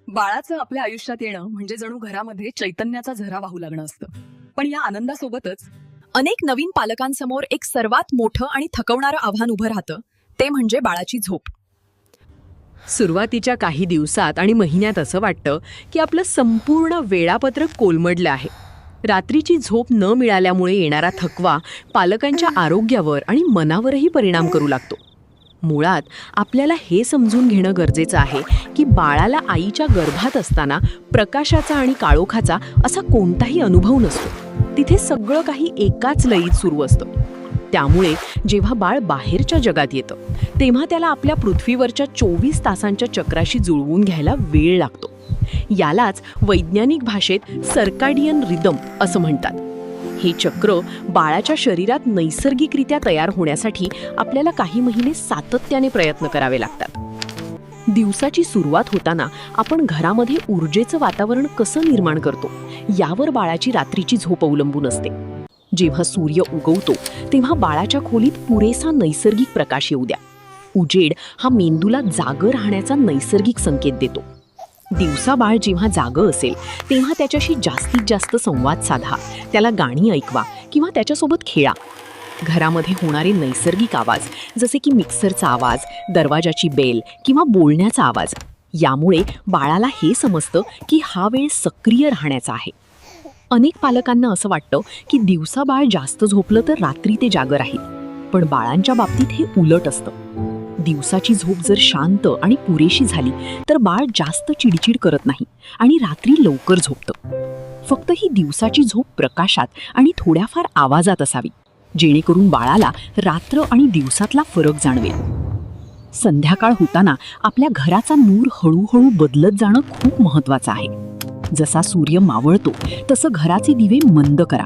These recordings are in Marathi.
बाळाचं आपल्या आयुष्यात येणं म्हणजे जणू घरामध्ये चैतन्याचा झरा वाहू लागणं असतं. पण या आनंदासोबतच अनेक नवीन पालकांसमोर एक सर्वात मोठं आणि थकवणारं आव्हान उभं राहतं, ते म्हणजे बाळाची झोप. सुरुवातीच्या काही दिवसात आणि महिन्यात असं वाटतं की आपलं संपूर्ण वेळापत्रक कोलमडलं आहे. रात्रीची झोप न मिळाल्यामुळे येणारा थकवा पालकांच्या आरोग्यावर आणि मनावरही परिणाम करू लागतो. मुळात आपल्याला हे समजून घेणं गरजेचं आहे की बाळाला आईच्या गर्भात असताना प्रकाशाचा आणि काळोखाचा असा कोणताही अनुभव नसतो. तिथे सगळं काही एकाच लयीत सुरू असतं. त्यामुळे जेव्हा बाळ बाहेरच्या जगात येतं तेव्हा त्याला आपल्या पृथ्वीवरच्या 24 तासांच्या चक्राशी जुळवून घ्यायला वेळ लागतो. यालाच वैज्ञानिक भाषेत सर्काडियन रिदम असं म्हणतात. हे चक्र बाळाच्या शरीरात नैसर्गिकरित्या तयार होण्यासाठी आपल्याला काही महिने सातत्याने प्रयत्न करावे लागतात. दिवसाची सुरुवात होताना आपण घरामध्ये ऊर्जेचं वातावरण कसं निर्माण करतो यावर बाळाची रात्रीची झोप अवलंबून असते. जेव्हा सूर्य उगवतो तेव्हा बाळाच्या खोलीत पुरेसा नैसर्गिक प्रकाश येऊ द्या. उजेड हा मेंदूला जागं राहण्याचा नैसर्गिक संकेत देतो. दिवसा बाळ जेव्हा जागं असेल तेव्हा त्याच्याशी जास्तीत जास्त संवाद साधा, त्याला गाणी ऐकवा किंवा त्याच्यासोबत खेळा. घरामध्ये होणारे नैसर्गिक आवाज जसे की मिक्सरचा आवाज, दरवाजाची बेल किंवा बोलण्याचा आवाज, यामुळे बाळाला हे समजतं की हा वेळ सक्रिय राहण्याचा आहे. अनेक पालकांना असं वाटतं की दिवसा बाळ जास्त झोपलं तर रात्री ते जागं राहील, पण बाळांच्या बाबतीत हे उलट असतं. दिवसाची झोप जर शांत आणि पुरेशी झाली तर बाळ जास्त चिडचिड करत नाही आणि रात्री लवकर झोपतं. फक्त ही दिवसाची झोप प्रकाशात आणि थोड्याफार आवाजात असावी, जेणेकरून बाळाला रात्र आणि दिवसातला फरक जाणवेल. संध्याकाळ होताना आपल्या घराचा नूर हळूहळू बदलत जाणं खूप महत्त्वाचं आहे. जसा सूर्य मावळतो तसं घराचे दिवे मंद करा.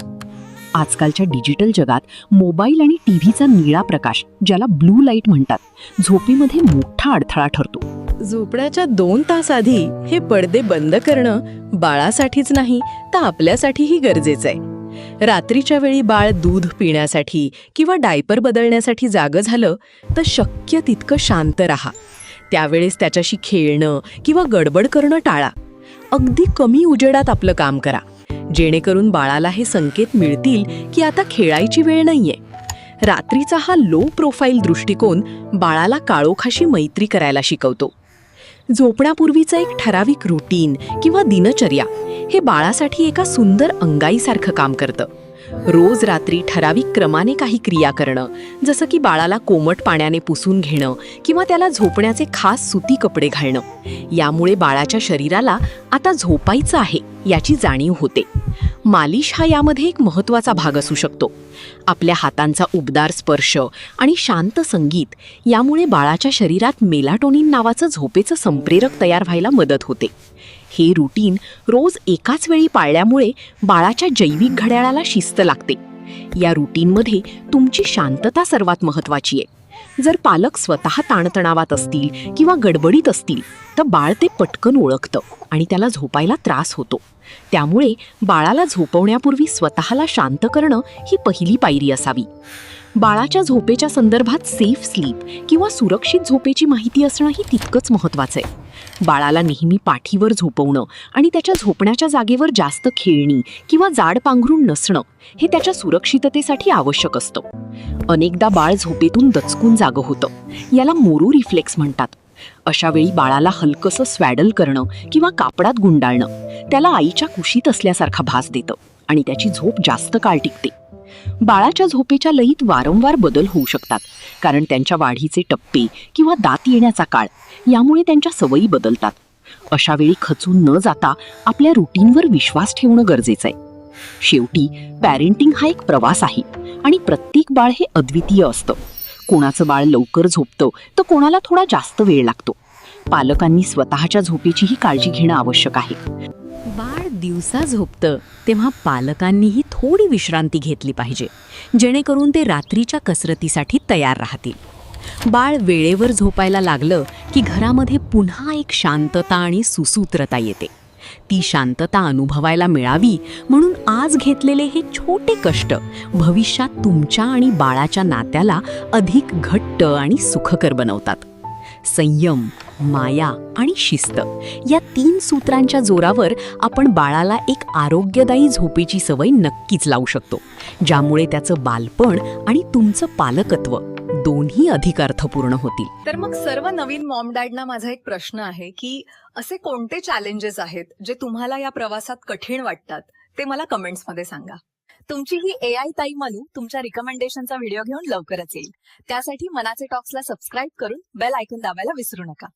आजकालच्या डिजिटल जगात मोबाईल आणि टीव्हीचा निळा प्रकाश, ज्याला ब्लू लाईट म्हणतात, झोपेमध्ये मोठा अडथळा ठरतो. झोपण्याच्या 2 तास आधी हे पडदे बंद करणं बाळासाठीच नाही तर आपल्यासाठीही गरजेचं आहे. रात्रीच्या वेळी बाळ दूध पिण्यासाठी किंवा डायपर बदलण्यासाठी जागं झालं तर शक्य तितकं शांत राहा. त्यावेळेस त्याच्याशी खेळणं किंवा गडबड करणं टाळा. अगदी कमी उजेडात आपलं काम करा, जेणेकरून बाळाला हे संकेत मिळतील की आता खेळायची वेळ नाहीये. रात्रीचा हा लो प्रोफाईल दृष्टिकोन बाळाला काळोखाशी मैत्री करायला शिकवतो. झोपण्यापूर्वीचं एक ठराविक रुटीन किंवा दिनचर्या हे बाळासाठी एका सुंदर अंगाईसारखं काम करतं. रोज रात्री ठराविक क्रमाने काही क्रिया करणं, जसं की बाळाला कोमट पाण्याने पुसून घेणं किंवा त्याला झोपण्याचे खास सुती कपडे घालणं, यामुळे बाळाच्या शरीराला आता झोपायचं आहे याची जाणीव होते. मालिश हा यामध्ये एक महत्त्वाचा भाग असू शकतो. आपल्या हातांचा उबदार स्पर्श आणि शांत संगीत यामुळे बाळाच्या शरीरात मेलाटोनिन नावाचं झोपेचं संप्रेरक तयार व्हायला मदत होते. हे रुटीन रोज एकाच वेळी पाळल्यामुळे बाळाच्या जैविक घड्याळाला शिस्त लागते. या रुटीनमध्ये तुमची शांतता सर्वात महत्त्वाची आहे. जर पालक स्वतः ताणतणावात असतील किंवा गडबडीत असतील तर बाळ ते पटकन ओळखतं आणि त्याला झोपायला त्रास होतो. त्यामुळे बाळाला झोपवण्यापूर्वी स्वतःला शांत करणं ही पहिली पायरी असावी. बाळाच्या झोपेच्या संदर्भात सेफ स्लीप किंवा सुरक्षित झोपेची माहिती असणंही तितकंच महत्त्वाचं आहे. बाळाला नेहमी पाठीवर झोपवणं आणि त्याच्या झोपण्याच्या जागेवर जास्त खेळणी किंवा जाड पांघरूण नसणं हे त्याच्या सुरक्षिततेसाठी आवश्यक असतं. अनेकदा बाळ झोपेतून दचकून जागं होतं, याला मोरू रिफ्लेक्स म्हणतात. अशा वेळी बाळाला हलकंसं स्वॅडल करणं किंवा कापडात गुंडाळणं त्याला आईच्या कुशीत असल्यासारखा भास देतं आणि त्याची झोप जास्त काळ टिकते. बाळाच्या झोपेच्या लयीत वारंवार बदल होऊ शकतात, कारण त्यांच्या वाढीचे टप्पे किंवा दात येण्याचा काळ यामुळे त्यांच्या सवयी बदलतात. अशा वेळी खचून न जाता आपल्या रुटीनवर विश्वास ठेवणं गरजेचं आहे. शेवटी पॅरेंटिंग हा एक प्रवास आहे आणि प्रत्येक बाळ हे अद्वितीय असतं. कोणाचं बाळ लवकर झोपतं तर कोणाला थोडा जास्त वेळ लागतो. पालकांनी स्वतःच्या झोपेचीही काळजी घेणं आवश्यक आहे. बाळ दिवसा झोपतं तेव्हा पालकांनीही थोडी विश्रांती घेतली पाहिजे, जेणेकरून ते रात्रीच्या कसरतीसाठी तयार राहतील. बाळ वेळेवर झोपायला लागलं की घरामध्ये पुन्हा एक शांतता आणि सुसूत्रता येते. ती शांतता अनुभवायला मिळावी म्हणून आज घेतलेले हे छोटे कष्ट भविष्यात तुमच्या आणि बाळाच्या नात्याला अधिक घट्ट आणि सुखकर बनवतात. संयम, माया आणि शिस्त या 3 सूत्रांच्या जोरावर आपण बाळाला एक आरोग्यदायी झोपेची सवय नक्कीच लावू शकतो, ज्यामुळे त्याचं बालपण आणि तुमचं पालकत्व दोन्ही अधिक अर्थपूर्ण होतील. तर मग सर्व नवीन मॉम डॅडना माझा एक प्रश्न आहे की असे कोणते चॅलेंजेस आहेत जे तुम्हाला या प्रवासात कठीण वाटतात ते मला कमेंट्समध्ये सांगा. तुमची ही AI ताई मनू तुमच्या रिकमेंडेशनचा व्हिडिओ घेऊन लवकरच येईल. त्यासाठी मनाचे टॉक्सला सबस्क्राईब करून बेल आयकॉन दाबायला विसरू नका.